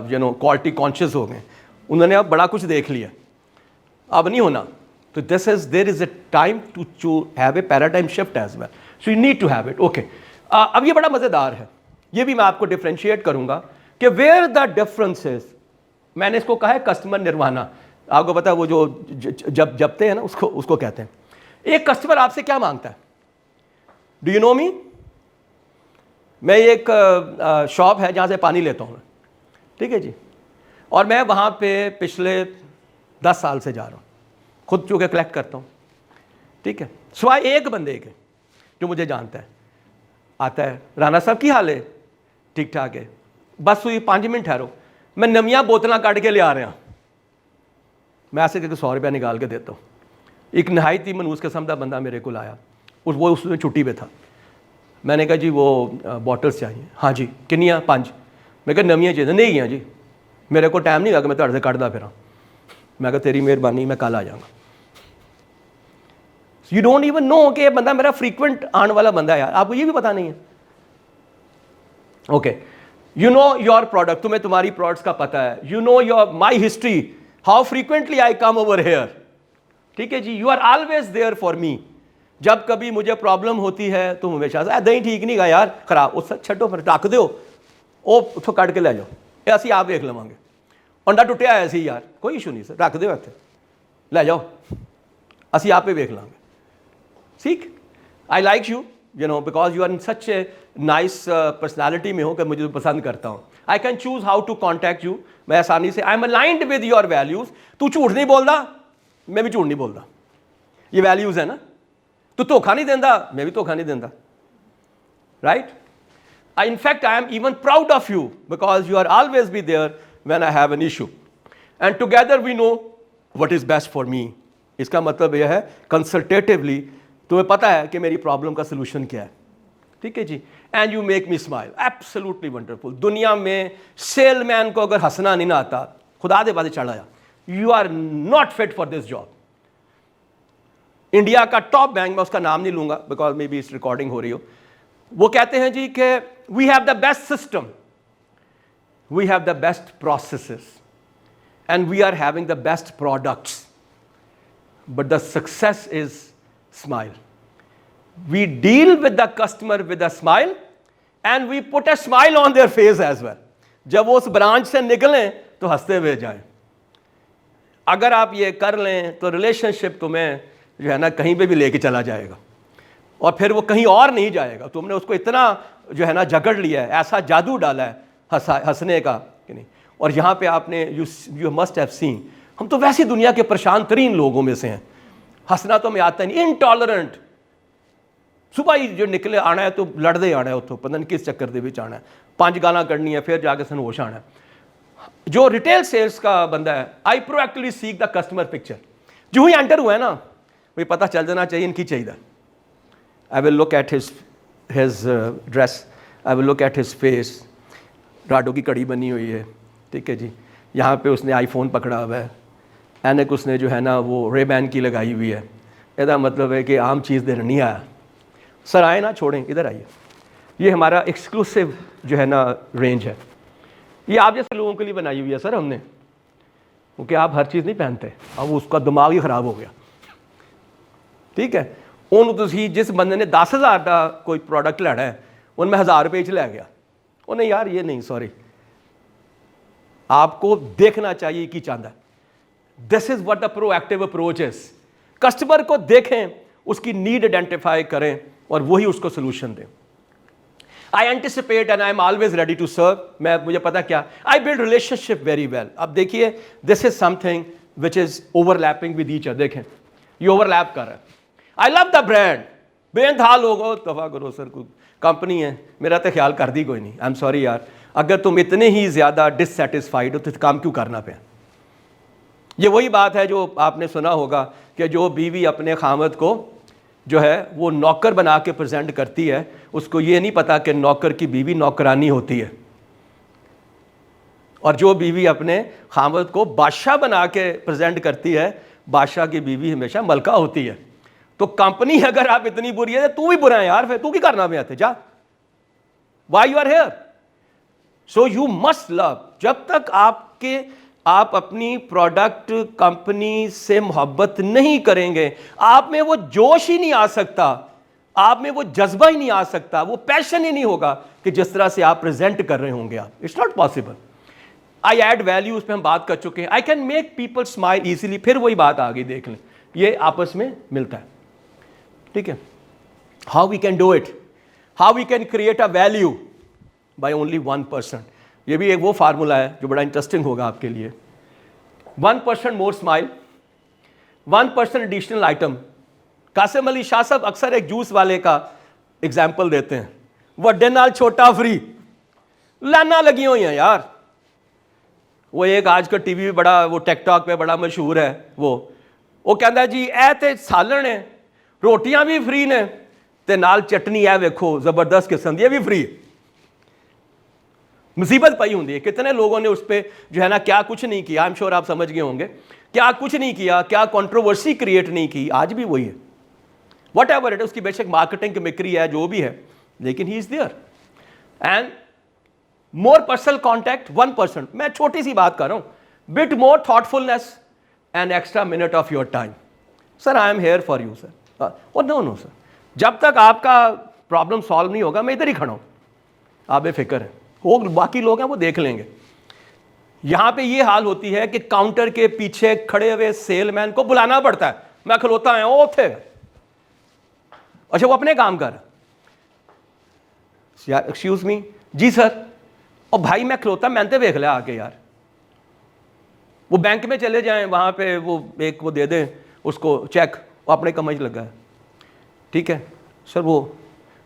यू नो क्वालिटी कॉन्शियस हो गए, उन्होंने अब बड़ा कुछ देख लिया, अब नहीं होना। तो this is there is a time to have a paradigm shift as well, so you need to have it. Okay, अब ये बड़ा मज़ेदार है, ये भी मैं आपको डिफ्रेंशिएट करूंगा कि वेयर द डिफरेंसेस। मैंने इसको कहा है कस्टमर निर्वाणा। आपको पता है वो जो जपते हैं ना, उसको कहते हैं। एक कस्टमर आपसे क्या मांगता है? डू यू नो मी? मैं एक शॉप है जहाँ से पानी लेता हूँ, ठीक है जी, और मैं वहाँ पे पिछले 10 साल से जा रहा हूँ, खुद चूँकि कलेक्ट करता हूँ, ठीक है, सिवाय एक बंदे के जो मुझे जानता है। आता है, राणा साहब की हाल है? ठीक ठाक है, बस हुई 5 मिनट ठहरो, मैं नवियाँ बोतलें काट के ले आ रहा, मैं ऐसे करके 100 रुपया निकाल के देता हूँ। एक नहायत ही मनूस किस्म का बंदा मेरे को आया, वो उसमें छुट्टी पे था। मैंने कहा जी वो बॉटल्स चाहिए। हाँ जी, किनिया? 5। मैं कहा नवियाँ चाहिए? नहीं गया जी, मेरे को टाइम नहीं लगा, मैं तुहाडे से कटदा फिरां। मैं कहा तेरी मेहरबानी, मैं कल आ जाऊँगा। यू डोंट इवन नो कि बंदा मेरा फ्रीक्वेंट आने वाला बंदा है यार, आपको ये भी पता नहीं है। Okay, you know your product, तुम्हें तुम्हारी प्रोडक्ट्स का पता है, you know your my history, how frequently I come over here, ठीक है जी, you are always there for me, जब कभी मुझे प्रॉब्लम होती है तुम हमेशा दही ठीक नहीं गा यार खराब उस छो फिर रख दो उतो कट के ले जाओ, ये असी आप देख लवेंगे, अंडा टुटिया है सी यार कोई इशू नहीं सर, रख दो इतने ले जाओ, असी आप ही देख लाँगे, ठीक। I like you know because you are in such a nice personality में हो कि मुझे तो पसंद करता हूँ, I can choose how to contact you, मैं आसानी से, I am aligned with your values, तू झूठ नहीं बोलता मैं भी झूठ नहीं बोलता, ये वैल्यूज है ना, तू धोखा नहीं देता मैं भी धोखा नहीं देता, right. In fact, I am even proud of you because you are always be there when I have an issue. And together we know what is best for me. इसका मतलब यह है consultatively तुम्हें पता है कि मेरी प्रॉब्लम का सोल्यूशन क्या है, ठीक है जी। And you make me smile, absolutely wonderful. दुनिया में सेलमैन को अगर हंसना नहीं ना आता, खुदा दे बादे चढ़ आया, you are not fit for this job. India का टॉप बैंक, मैं उसका नाम नहीं लूंगा बिकॉज मे बी इस रिकॉर्डिंग हो रही हो, वो कहते हैं जी कि we have the best system, we have the best processes and we are having the best products, but the success is smile. We deal with the customer with a smile and we put a smile on their face as well. जब वो उस ब्रांच से निकलें तो हंसते हुए जाएं। अगर आप ये कर लें तो रिलेशनशिप तुम्हें जो है ना कहीं पे भी लेके चला जाएगा और फिर वो कहीं और नहीं जाएगा। तुमने उसको इतना जो है ना जकड़ लिया है, ऐसा जादू डाला है हंसने का कि नहीं। और यहाँ पे आपने यू मस्ट हैव सीन, हम तो वैसी दुनिया के परेशान तरीन लोगों में से हैं, हंसना तो हमें आता नहीं, इनटॉलरेंट। सुबह ही जो निकले आना है तो लड़ते आना है, उतो पता नहीं किस चक्कर दे विच आना है, 5 गालां कढ़नी है, फिर जाके सन होश आना है। जो रिटेल सेल्स का बंदा है, I proactively seek the customer picture. जो ही एंटर हुआ है ना, भाई पता चल जाना चाहिए इनकी चाहिए। I will look at his dress, I will look at his face, Rado की कड़ी बनी हुई है, ठीक है जी। यहाँ पे उसने आईफोन पकड़ा हुआ है, एनक उसने जो है ना वो रेबैन की लगाई हुई है। इसका मतलब है कि आम चीज़ देने नहीं आया। सर आए ना, छोड़ें, इधर आइए। ये हमारा एक्सक्लूसिव जो है ना रेंज है, ये आप जैसे लोगों के लिए बनाई हुई है सर हमने, क्योंकि आप हर चीज़ नहीं पहनते, अब उसका दिमाग ही ख़राब हो गया, ठीक है। उन तुसी जिस बंदे ने 10,000 का कोई प्रोडक्ट लेना है, उनमें 1000 रुपये च लै गया, उन्हें यार ये नहीं, सॉरी, आपको देखना चाहिए कि चाहता है। This is what the proactive approach is. Customer को देखें, उसकी नीड आइडेंटिफाई करें और वही उसको सोल्यूशन दें। I anticipate and I am always ready to serve. मुझे पता क्या, I build relationship very well. अब देखिए, this is something which is overlapping with each other. देखें ये ओवरलैप कर रहा है। आई लव द ब्रांड, बेइंतहा लोग हो, दफा करो सर, कोई कंपनी है, मेरा तो ख्याल कर दी कोई नहीं। आई एम सॉरी यार, अगर तुम इतने ही ज़्यादा डिससेटिस्फाइड हो तो काम क्यों करना पे। ये वही बात है जो आपने सुना होगा कि जो बीवी अपने खामद को जो है वो नौकर बना के प्रेजेंट करती है, उसको ये नहीं पता कि नौकर की बीवी नौकरानी होती है। और जो बीवी अपने खामद को बादशाह बना के प्रेजेंट करती है, बादशाह की बीवी हमेशा मलका होती है। तो कंपनी अगर आप इतनी बुरी है, तू भी बुरा है यार, फिर तू भी करना में आते जा, why you are here. So you must love. जब तक आप अपनी प्रोडक्ट कंपनी से मोहब्बत नहीं करेंगे, आप में वो जोश ही नहीं आ सकता, आप में वो जज्बा ही नहीं आ सकता, वो पैशन ही नहीं होगा कि जिस तरह से आप प्रेजेंट कर रहे होंगे आप। It's not possible. I add value, उस पर हम बात कर चुके हैं। I can make people smile easily, फिर वही बात आ गई, देख लें, ये आपस में मिलता है, ठीक है। How we can do it, how we can create a value by only 1%। ये भी एक वो फार्मूला है जो बड़ा इंटरेस्टिंग होगा आपके लिए। 1% more smile, 1% additional item. Qasim Ali Shah साहब अक्सर एक जूस वाले का एग्जाम्पल देते हैं, वड्डे नाल छोटा फ्री, लाना लगी हुई हैं यार। वो एक आज का टीवी भी बड़ा, वो टिकटॉक पे बड़ा मशहूर है, वो कहता जी ए ते सालन है, रोटियां भी फ्री ने ते नाल चटनी है, वेखो जबरदस्त किस्म दी, भी फ्री है। मुसीबत पई होंगी है। कितने लोगों ने उस पर जो है ना क्या कुछ नहीं किया, आई एम श्योर आप समझ गए होंगे, क्या कुछ नहीं किया, क्या कंट्रोवर्सी क्रिएट नहीं की, आज भी वही है। व्हाटएवर इट, उसकी बेशक मार्केटिंग की बिक्री है, जो भी है, लेकिन he is there. And more personal contact 1%, मैं छोटी सी बात कर रहा हूं, bit more thoughtfulness and extra minute of your time, sir I am here for you sir. और नो सर, जब तक आपका प्रॉब्लम सॉल्व नहीं होगा मैं इधर ही खड़ा हूं, आप बेफिक्र हैं, वो बाकी लोग हैं वो देख लेंगे। यहां पे ये हाल होती है कि काउंटर के पीछे खड़े हुए सेलमैन को बुलाना पड़ता है, मैं खलोता है वो थे, अच्छा वो अपने काम कर, एक्सक्यूज मी जी सर, और भाई मैं खलोता मेहनते देख लिया आके यार, वो बैंक में चले जाएं, वहां पे वो दे दें उसको चेक, वो अपने कमाई लगा है, ठीक है सर,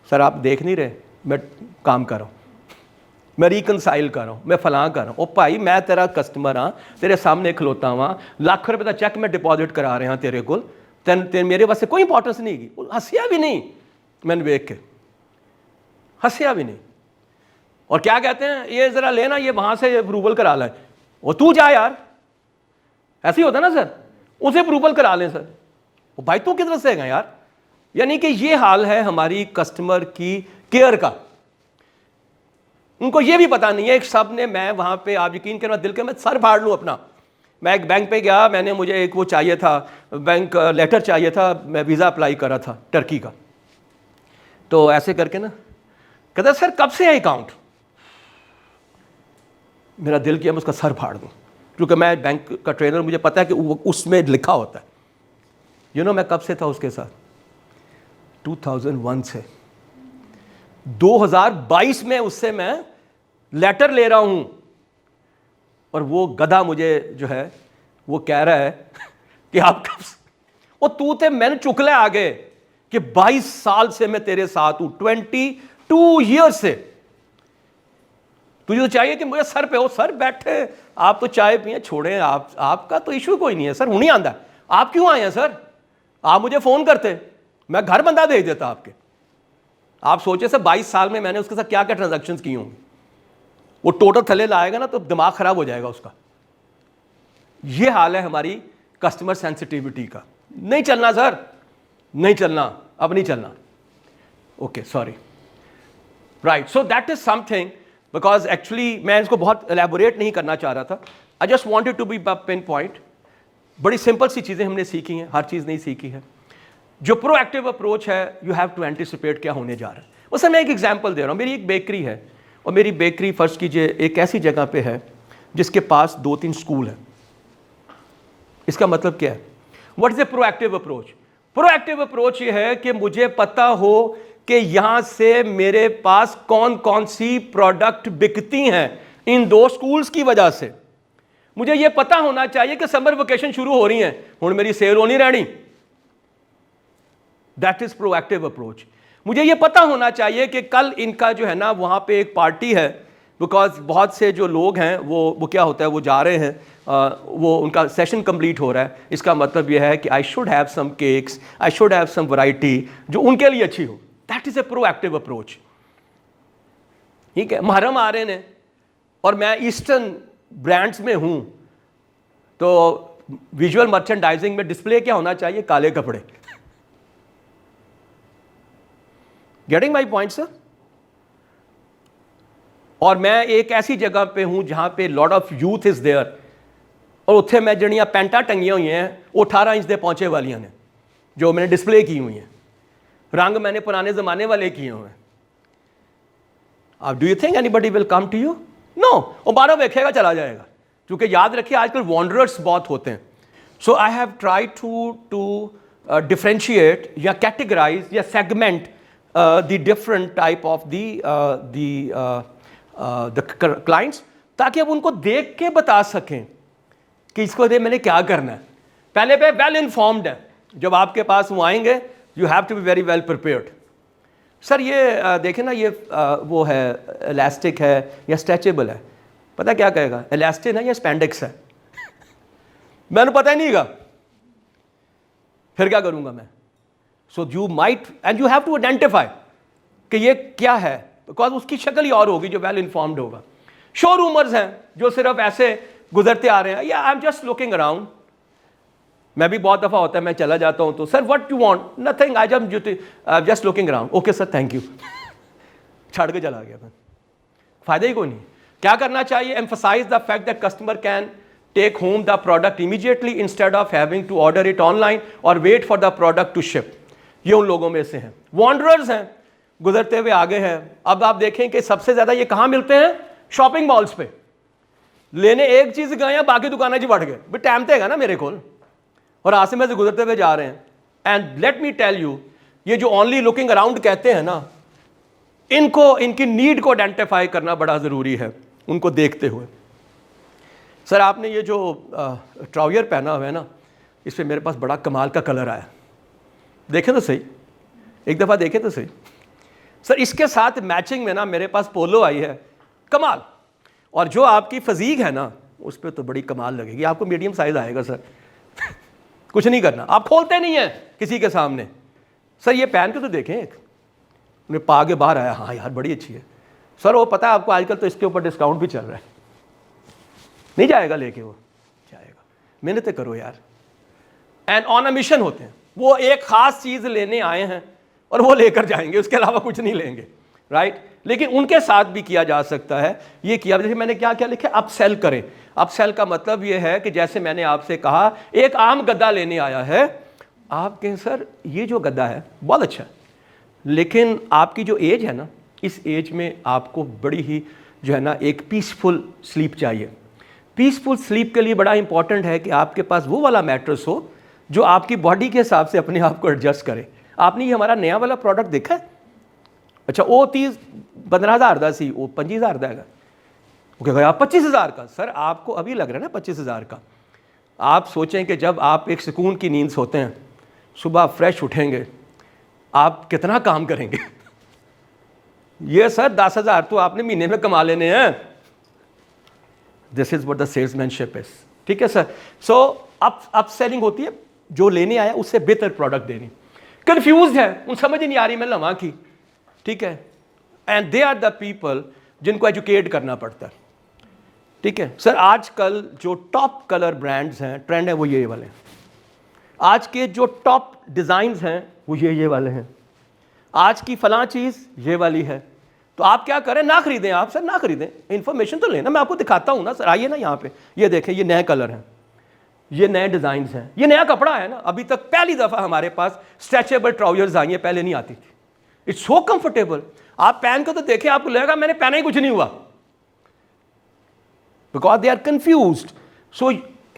सर आप देख नहीं रहे मैं काम कर रहा हूँ, मैं रिकनसाइल कर रहा हूँ, मैं फलां कर रहा हूँ, ओ भाई मैं तेरा कस्टमर हाँ, तेरे सामने खलोता हुआ, लाख रुपए का चेक मैं डिपॉजिट करा रहे हैं तेरे को, मेरे वास्ते कोई इंपॉर्टेंस नहीं की, हंसिया भी नहीं, मैंने देख के हंसिया भी नहीं, और क्या कहते हैं ये जरा लेना, ये वहां से अप्रूवल करा लें, वो तू जा यार, ऐसे ही होता ना सर, उसे अप्रूवल करा लें सर, वो भाई तू किधर से है यार। यानी कि ये हाल है हमारी कस्टमर की केयर का, उनको ये भी पता नहीं है, एक सब ने, मैं वहां पे आप यकीन करना दिल के मैं सर फाड़ लूं अपना, मैं एक बैंक पे गया, मैंने मुझे एक वो चाहिए था, बैंक लेटर चाहिए था, मैं वीज़ा अप्लाई करा था टर्की का, तो ऐसे करके ना कहता सर कब से है अकाउंट, मेरा दिल किया मैं उसका सर फाड़ दूं, क्योंकि मैं बैंक का ट्रेनर, मुझे पता है कि उसमें लिखा होता है, मैं कब से था उसके साथ, 2001 से 2022 में उससे मैं लेटर ले रहा हूं, और वो गधा मुझे जो है वो कह रहा है कि आप कब, वो तू थे, मैंने चुकले आगे कि 22 साल से मैं तेरे साथ हूं, 22 ईयर से, तुझे तो चाहिए कि मुझे सर पे हो, सर बैठे आप तो चाय पिए छोड़े, आपका तो इशू कोई नहीं है सर, हूं नहीं आंदा, आप क्यों आए हैं सर, आप मुझे फोन करते, मैं घर बंदा भेज देता आपके, आप सोचे सर 22 साल में मैंने उसके साथ क्या क्या ट्रांजैक्शंस की होंगी, वो टोटल थले लाएगा ना तो दिमाग खराब हो जाएगा उसका। ये हाल है हमारी कस्टमर सेंसिटिविटी का, नहीं चलना सर, नहीं चलना, अब नहीं चलना, okay sorry, right, so that is something, because actually मैं इसको बहुत एलैबोरेट नहीं करना चाह रहा था, I just wanted to be pin point, बड़ी सिंपल सी चीजें हमने सीखी हैं, हर चीज नहीं सीखी है। जो प्रोएक्टिव अप्रोच है, यू हैव टू एंटिसिपेट क्या होने जा रहा है। उससे मैं एक एग्जांपल दे रहा हूँ, मेरी एक बेकरी है, और मेरी बेकरी फर्ज कीजिए एक ऐसी जगह पे है जिसके पास 2-3 स्कूल है। इसका मतलब क्या है, what is a proactive approach? Proactive approach ये है कि मुझे पता हो कि यहां से मेरे पास कौन कौन सी प्रोडक्ट बिकती हैं इन 2 स्कूल्स की वजह से। मुझे यह पता होना चाहिए कि समर वेकेशन शुरू हो रही है, हुण मेरी सेल होनी रहनी, दैट इज प्रोएक्टिव अप्रोच। मुझे यह पता होना चाहिए कि कल इनका जो है ना वहां पे एक पार्टी है, बिकॉज बहुत से जो लोग हैं वो क्या होता है, वो जा रहे हैं, वो उनका सेशन कंप्लीट हो रहा है, इसका मतलब यह है कि I should have some cakes, I should have some variety जो उनके लिए अच्छी हो। That is a proactive approach, ठीक है। मुहर्रम आ रहे हैं और मैं ईस्टर्न ब्रांड्स में हूं, तो विजुअल मर्चेंडाइजिंग में डिस्प्ले क्या होना चाहिए, काले कपड़े। Getting my point sir? और मैं एक ऐसी जगह पे हूं जहां पे lot of youth is there, और उत्थे मैं जड़ियां पैंटा टंगियां हुई हैं वो 18 इंच दे पहुंचे वालियां ने, जो मैंने डिस्प्ले की हुई हैं, रंग मैंने पुराने जमाने वाले किए हुए हैं। अब do you think anybody will come to you? No, वो बारह देखेगा चला जाएगा, क्योंकि याद रखिए आजकल वॉन्डरर्स बहुत होते हैं। So I have try to differentiate या कैटेगराइज या segment the different type of the clients, ताकि अब उनको देख के बता सकें कि इसको दे मैंने क्या करना है। पहले पे वेल इन्फॉर्म्ड है, जब आपके पास वो आएंगे you have to be very well prepared. Sir ये देखें ना, ये वो है इलास्टिक है या स्ट्रेचेबल है, पता क्या कहेगा, इलास्टिक है या स्पेंडिक्स है। मैंने पता ही नहीं गा, फिर क्या करूंगा मैं? So you might and you have to identify कि ये क्या है, बिकॉज उसकी शक्ल ही और होगी जो वेल इन्फॉर्म्ड होगा। शोरूमर्स हैं जो सिर्फ ऐसे गुजरते आ रहे हैं, या I am just looking around. मैं भी बहुत दफा होता है मैं चला जाता हूं तो sir what you want, nothing, I just looking around, okay sir thank you, छाड़ के चला गया मैं, फायदा ही कोई नहीं। क्या करना चाहिए? Emphasize the fact that customer can take home the product immediately instead of having to order it online और wait for the product to ship. ये उन लोगों में से हैं, वॉन्डरर्स हैं, गुजरते हुए आगे हैं। अब आप देखें कि सबसे ज्यादा ये कहां मिलते हैं? शॉपिंग मॉल्स पे। लेने एक चीज गए हैं, बाकी दुकानें जी बढ़ गए, भी टाइम तेगा ना मेरे को, और आसे में से गुजरते हुए जा रहे हैं। And let me tell you, ये जो ओनली लुकिंग अराउंड कहते हैं ना, इनको इनकी नीड को आइडेंटिफाई करना बड़ा जरूरी है, उनको देखते हुए। सर आपने ये जो ट्राउजर पहना हुआ है ना, इस पर मेरे पास बड़ा कमाल का कलर आया, देखें तो सही, एक दफ़ा देखें तो सही। सर इसके साथ मैचिंग में ना मेरे पास पोलो आई है, कमाल। और जो आपकी फजीक है ना, उस पर तो बड़ी कमाल लगेगी। आपको मीडियम साइज आएगा सर कुछ नहीं करना, आप खोलते नहीं हैं किसी के सामने। सर ये पहन के तो देखें, एक उन्हें पा के बाहर आया, हाँ यार बड़ी अच्छी है। सर वो पता है आपको, आजकल तो इसके ऊपर डिस्काउंट भी चल रहा है, नहीं जाएगा लेके, वो जाएगा, मेहनत करो यार। एंड ऑन अ मिशन होते हैं, वो एक खास चीज लेने आए हैं और वो लेकर जाएंगे, उसके अलावा कुछ नहीं लेंगे, राइट। लेकिन उनके साथ भी किया जा सकता है। ये किया, जैसे मैंने क्या क्या लिखा, अपसेल करें। अपसेल का मतलब ये है कि जैसे मैंने आपसे कहा, एक आम गद्दा लेने आया है, आप कहें सर ये जो गद्दा है बहुत अच्छा है, लेकिन आपकी जो एज है ना, इस एज में आपको बड़ी ही जो है ना एक पीसफुल स्लीप चाहिए। पीसफुल स्लीप के लिए बड़ा इंपॉर्टेंट है कि आपके पास वो वाला मैट्रेस हो जो आपकी बॉडी के हिसाब से अपने आप को एडजस्ट करे। आपने ये हमारा नया वाला प्रोडक्ट देखा है? अच्छा वो 15,000 का सी, वो 25,000 का है। ओके भाई आप 25,000 का, सर आपको अभी लग रहा है ना 25,000 का। आप सोचें कि जब आप एक सुकून की नींद सोते हैं, सुबह फ्रेश उठेंगे, आप कितना काम करेंगे ये सर 10,000 तो आपने महीने में कमा लेने हैं। This is what the salesmanship is, ठीक है सर। सो अप सेलिंग होती है, जो लेने आया उससे बेहतर प्रोडक्ट देनी। कंफ्यूज है, उन समझ नहीं आ रही मैं लवा की, ठीक है। And they are the people जिनको एजुकेट करना पड़ता है, ठीक है सर। आजकल जो टॉप कलर ब्रांड्स हैं, ट्रेंड है वो ये वाले हैं। आज के जो टॉप डिजाइन्स हैं वो ये वाले हैं। आज की फलां चीज ये वाली है। तो आप क्या करें, ना खरीदें आप सर, ना खरीदें, इंफॉर्मेशन तो लेना, मैं आपको दिखाता हूं ना सर। आइए ना यहाँ पे, ये देखें, ये नए कलर हैं, ये नए डिजाइन्स हैं, ये नया कपड़ा है ना। अभी तक पहली दफा हमारे पास स्ट्रेचेबल ट्राउजर्स आई है, पहले नहीं आती थी। इट्स सो कंफर्टेबल, आप पहन के तो देखें, आपको लगेगा मैंने पहना ही कुछ नहीं हुआ, because they are confused. So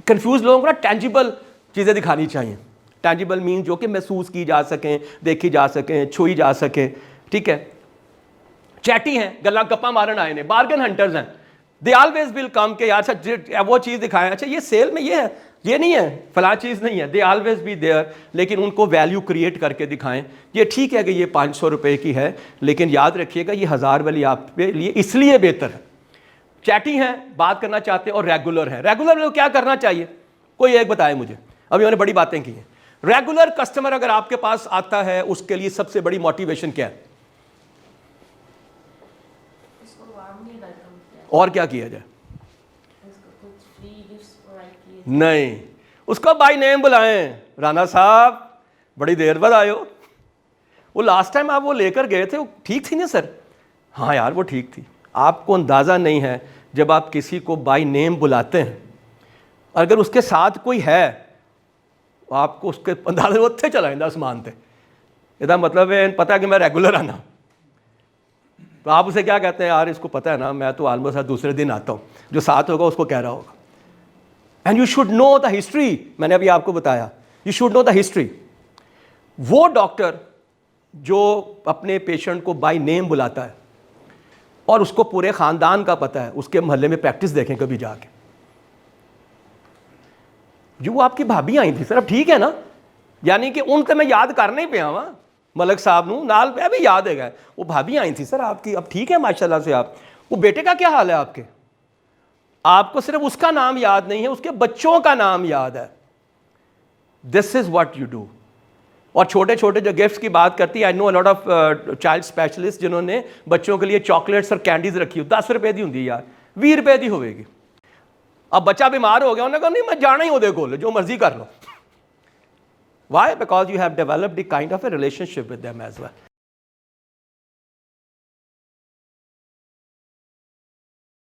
confuse लोगों को ना टेंजिबल चीजें दिखानी चाहिए। टेंजिबल मीन जो कि महसूस की जा सकें, देखी जा सकें, छुई जा सके, ठीक है। चैटी हैं, गला गप्पा मारन आए ने, बार्गेन हंटर्स हैं। दे ऑलवेज विल कम के यार अच्छा वो चीज़ दिखाएं, अच्छा ये सेल में ये है, ये नहीं है, फला चीज़ नहीं है। दे ऑलवेज बी देयर, लेकिन उनको वैल्यू क्रिएट करके दिखाएं। ये ठीक है कि ये 500 रुपये की है, लेकिन याद रखिएगा ये 1000 वाली आपके लिए इसलिए बेहतर है। चैटी हैं, बात करना चाहते हैं, और रेगुलर हैं। रेगुलर लोग क्या करना चाहिए, कोई एक बताए मुझे। अभी मैंने बड़ी बातें की हैं। रेगुलर कस्टमर अगर आपके पास आता है, उसके लिए सबसे बड़ी मोटिवेशन क्या है, और क्या किया जाए? नहीं, उसको बाय नेम बुलाएं, राणा साहब बड़ी देर बाद आए हो। वो लास्ट टाइम आप वो लेकर गए थे, वो ठीक थी ना सर? हाँ यार वो ठीक थी। आपको अंदाज़ा नहीं है, जब आप किसी को बाय नेम बुलाते हैं, अगर उसके साथ कोई है, आपको उसके अंदाजा उत्थे चला जाता आसमान थे। इसका मतलब है पता है कि मैं रेगुलर आना। तो आप उसे क्या कहते हैं, यार इसको पता है ना मैं तो ऑलमोस्ट दूसरे दिन आता हूँ, जो साथ होगा उसको कह रहा होगा। And you should know the history, मैंने अभी आपको बताया, you should know the history. वो डॉक्टर जो अपने पेशेंट को बाय नेम बुलाता है और उसको पूरे खानदान का पता है, उसके मोहल्ले में प्रैक्टिस देखें कभी जाके। जो वो आपकी भाभी आई थी सर, अब ठीक है ना, यानी कि उनके मैं याद करने ही पे आवा मलक साहब नू नाल पे भी याद है, वो भाभी आई थी सर आपकी, अब ठीक है माशाल्लाह से। आप वो बेटे का क्या हाल है आपके? आपको सिर्फ उसका नाम याद नहीं है, उसके बच्चों का नाम याद है। This is what you do. और छोटे छोटे जो गिफ्ट्स की बात करती है, I know a lot of child specialist जिन्होंने बच्चों के लिए चॉकलेट्स और कैंडीज रखी हो, 10 रुपए दी होंगी यार, 20 रुपए दी होगी। अब बच्चा बीमार हो गया, उन्होंने कहा नहीं मैं जाना ही ओदे कोल, जो मर्जी कर लो। Why? Because you have developed a kind of a relationship with them as well.